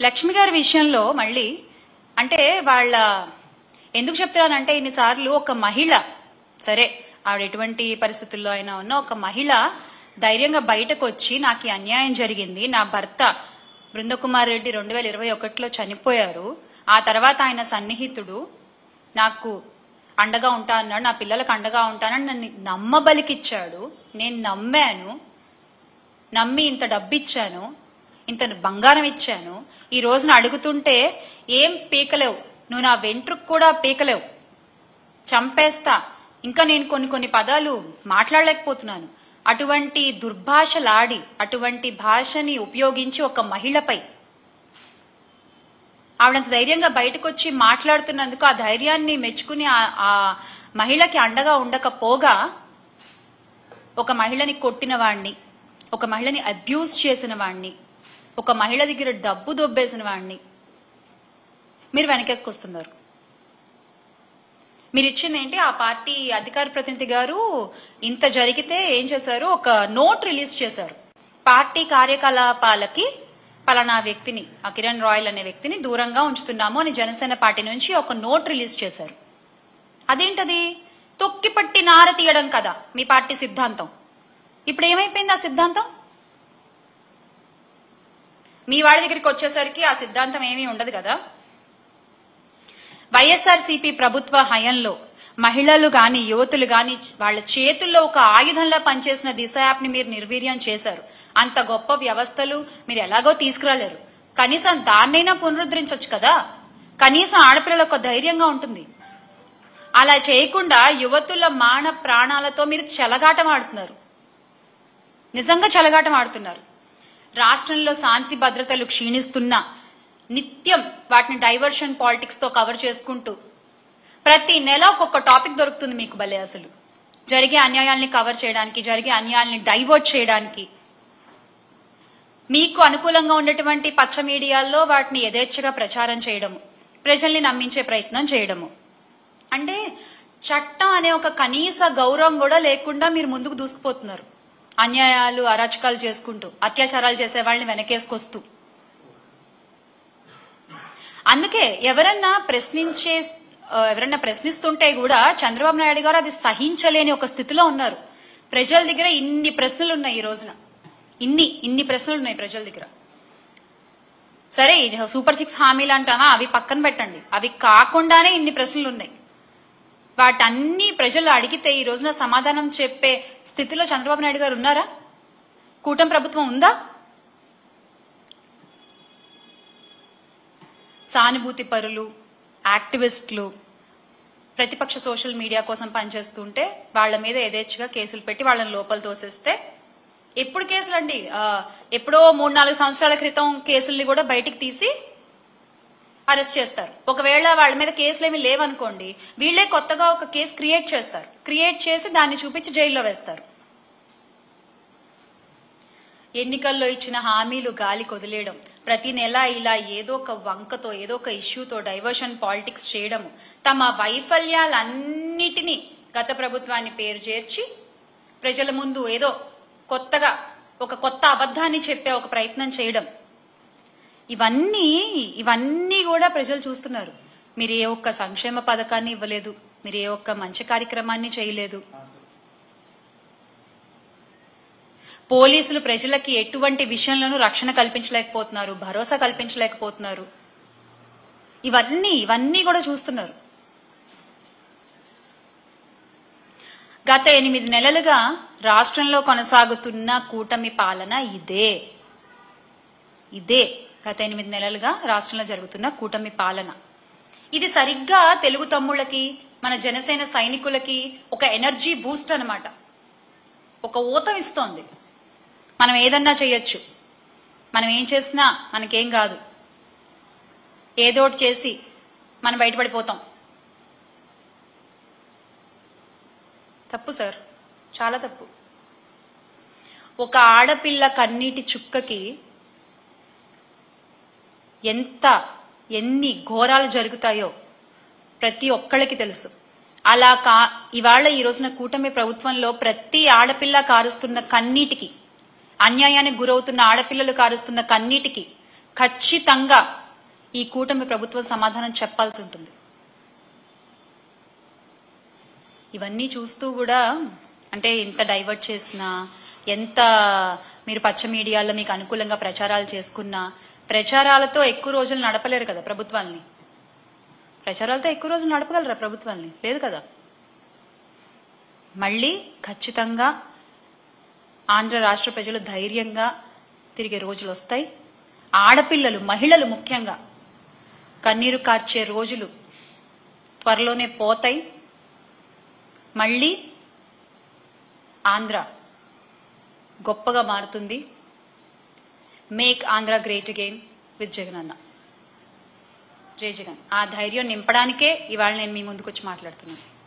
లక్ష్మి గారి విషయంలో మళ్ళీ అంటే వాళ్ళ ఎందుకు చెప్తున్నానంటే ఇన్నిసార్లు ఒక మహిళ సరే ఆవిడ ఎటువంటి పరిస్థితుల్లో అయినా ఉన్న ఒక మహిళ ధైర్యంగా బయటకు వచ్చి నాకు అన్యాయం జరిగింది, నా భర్త బృందకుమార్ రెడ్డి 2021లో చనిపోయారు, ఆ తర్వాత ఆయన సన్నిహితుడు నాకు అండగా ఉంటా అన్నాడు, నా పిల్లలకు అండగా ఉంటానని నన్ను నమ్మబలికిచ్చాడు, నేను నమ్మి ఇంత డబ్బు ఇచ్చాను, ఇంత బంగారం ఇచ్చాను, ఈ రోజున అడుగుతుంటే ఏం పీకలేవు, నువ్వు నా వెంట్రుకు కూడా పీకలేవు, చంపేస్తా, ఇంకా నేను కొన్ని పదాలు మాట్లాడలేకపోతున్నాను, అటువంటి దుర్భాషలాడి అటువంటి భాషని ఉపయోగించి ఒక మహిళపై ఆవిడంత ధైర్యంగా బయటకు వచ్చి మాట్లాడుతున్నందుకు ఆ ధైర్యాన్ని మెచ్చుకుని ఆ మహిళకి అండగా ఉండకపోగా ఒక మహిళని కొట్టిన వాణ్ణి, ఒక మహిళని అబ్యూజ్ చేసిన వాణ్ణి, ఒక మహిళ దగ్గర డబ్బు దొబ్బేసిన వాణ్ణి మీరు వెనకేసుకొస్తున్నారు. మీరు ఇచ్చింది ఏంటి? ఆ పార్టీ అధికార ప్రతినిధి గారు ఇంత జరిగితే ఏం చేశారు, ఒక నోట్ రిలీజ్ చేశారు, పార్టీ కార్యకలాపాలకి పలానా వ్యక్తిని, ఆ కిరణ్ రాయల్ అనే వ్యక్తిని దూరంగా ఉంచుతున్నాము అని జనసేన పార్టీ నుంచి ఒక నోట్ రిలీజ్ చేశారు. అదేంటది? తొక్కిపట్టి నార తీయడం కదా మీ పార్టీ సిద్ధాంతం. ఇప్పుడు ఏమైపోయింది ఆ సిద్ధాంతం? మీ వాళ్ళ దగ్గరికి వచ్చేసరికి ఆ సిద్ధాంతం ఏమీ ఉండదు కదా. వైఎస్ఆర్సీపీ ప్రభుత్వ హయంలో మహిళలు గాని యువతులు గాని వాళ్ళ చేతుల్లో ఒక ఆయుధంలా పనిచేసిన దిశ యాప్ ని మీరు నిర్వీర్యం చేశారు. అంత గొప్ప వ్యవస్థలు మీరు ఎలాగో తీసుకురాలేరు, కనీసం దాన్నైనా పునరుద్ధరించవచ్చు కదా, కనీసం ఆడపిల్లలకు ధైర్యంగా ఉంటుంది. అలా చేయకుండా యువతుల మాన ప్రాణాలతో మీరు చెలగాటం ఆడుతున్నారు, నిజంగా చెలగాటం ఆడుతున్నారు. రాష్ట్రంలో శాంతి భద్రతలు క్షీణిస్తున్నా నిత్యం వాటిని డైవర్షన్ పాలిటిక్స్ తో కవర్ చేసుకుంటూ ప్రతి నెల ఒక్కొక్క టాపిక్ దొరుకుతుంది మీకు భలే. అసలు జరిగే అన్యాయాల్ని కవర్ చేయడానికి, జరిగే అన్యాయాల్ని డైవర్ట్ చేయడానికి, మీకు అనుకూలంగా ఉండేటువంటి పచ్చ మీడియాల్లో వాటిని యథేచ్ఛగా ప్రచారం చేయడము, ప్రజల్ని నమ్మించే ప్రయత్నం చేయడము. అంటే చట్టం అనే ఒక కనీస గౌరవం కూడా లేకుండా మీరు ముందుకు దూసుకుపోతున్నారు, అన్యాయాలు అరాచకాలు చేసుకుంటూ, అత్యాచారాలు చేసే వాళ్ళని వెనకేసుకొస్తూ. అందుకే ఎవరన్నా ప్రశ్నిస్తుంటే కూడా చంద్రబాబు నాయుడు గారు అది సహించలేని ఒక స్థితిలో ఉన్నారు. ప్రజల దగ్గర ఇన్ని ప్రశ్నలు ఉన్నాయి, ఈ రోజున ఇన్ని ప్రశ్నలు ఉన్నాయి ప్రజల దగ్గర. సరే సూపర్ 6 హామీలు అంటామా, అవి పక్కన పెట్టండి, అవి కాకుండానే ఇన్ని ప్రశ్నలు ఉన్నాయి. వాటన్ని ప్రజలు అడిగితే ఈ రోజున సమాధానం చెప్పే స్థితిలో చంద్రబాబు నాయుడు గారు ఉన్నారా? కూటమి ప్రభుత్వం ఉందా? సానుభూతి పరులు, యాక్టివిస్టులు, ప్రతిపక్ష సోషల్ మీడియా కోసం పనిచేస్తుంటే వాళ్ల మీద యథేచ్ఛగా కేసులు పెట్టి వాళ్ళని లోపల తోసేస్తే, ఎప్పుడు కేసులు అండి, ఎప్పుడో 3-4 సంవత్సరాల క్రితం కేసుల్ని కూడా బయటికి తీసి అరెస్ట్ చేస్తారు. ఒకవేళ వాళ్ళ మీద కేసులు ఏమి లేవనుకోండి, వీళ్లే కొత్తగా ఒక కేసు క్రియేట్ చేస్తారు, క్రియేట్ చేసి దాన్ని చూపించి జైల్లో వేస్తారు. ఎన్నికల్లో ఇచ్చిన హామీలు గాలి కొదిలేయడం, ప్రతి నెల ఇలా ఏదో ఒక వంకతో ఏదో ఒక ఇష్యూతో డైవర్షన్ పాలిటిక్స్ చేయడము, తమ వైఫల్యాలన్నిటినీ గత ప్రభుత్వాన్ని పేరు చేర్చి ప్రజల ముందు ఏదో కొత్తగా ఒక కొత్త అబద్ధాన్ని చెప్పే ఒక ప్రయత్నం చేయడం, ఇవన్నీ కూడా ప్రజలు చూస్తున్నారు. మీరు ఏ ఒక్క సంక్షేమ పథకాన్ని ఇవ్వలేదు, మీరు ఏ ఒక్క మంచి కార్యక్రమాన్ని చేయలేదు, పోలీసులు ప్రజలకి ఎటువంటి విషయంలోనూ రక్షణ కల్పించలేకపోతున్నారు, భరోసా కల్పించలేకపోతున్నారు. ఇవన్నీ కూడా చూస్తున్నారు. గత 8 నెలలుగా రాష్ట్రంలో కొనసాగుతున్న కూటమి పాలన ఇదే గత 8 నెలలుగా రాష్ట్రంలో జరుగుతున్న కూటమి పాలన. ఇది సరిగ్గా తెలుగు తమ్ముళ్ళకి, మన జనసేన సైనికులకి ఒక ఎనర్జీ బూస్ట్ అన్నమాట, ఒక ఊతం ఇస్తోంది. మనం ఏదన్నా చేయొచ్చు, మనం ఏం చేసినా మనకేం కాదు, ఏదోటి చేసి మనం బయటపడిపోతాం. తప్పు సార్, చాలా తప్పు. ఒక ఆడపిల్ల కన్నీటి చుక్కకి ఎన్ని ఘోరాలు జరుగుతాయో ప్రతి ఒక్కళ్ళకి తెలుసు. అలా ఇవాళ ఈ రోజున కూటమి ప్రభుత్వంలో ప్రతి ఆడపిల్ల కారుస్తున్న కన్నీటికి, అన్యాయానికి గురవుతున్న ఆడపిల్లలు కారుస్తున్న కన్నీటికి ఖచ్చితంగా ఈ కూటమి ప్రభుత్వం సమాధానం చెప్పాల్సి ఉంటుంది. ఇవన్నీ చూస్తూ కూడా అంటే ఎంత డైవర్ట్ చేసినా, ఎంత మీరు పచ్చ మీడియాలో మీకు అనుకూలంగా ప్రచారాలు చేసుకున్నా, ప్రచారాలతో ఎక్కువ రోజులు నడపలేరు కదా ప్రభుత్వాల్ని. ప్రచారాలతో ఎక్కువ రోజులు నడపగలరా ప్రభుత్వాల్ని? లేదు కదా. మళ్ళీ ఖచ్చితంగా ఆంధ్ర రాష్ట్ర ప్రజలు ధైర్యంగా తిరిగే రోజులు వస్తాయి. ఆడపిల్లలు, మహిళలు ముఖ్యంగా కన్నీరు కార్చే రోజులు త్వరలోనే పోతాయి. మళ్ళీ ఆంధ్ర గొప్పగా మారుతుంది. Make Andhra great again with Jagan అన్న. జై జగన్. ఆ ధైర్యం నింపడానికే ఇవాళ నేను మీ ముందుకు వచ్చి మాట్లాడుతున్నాను.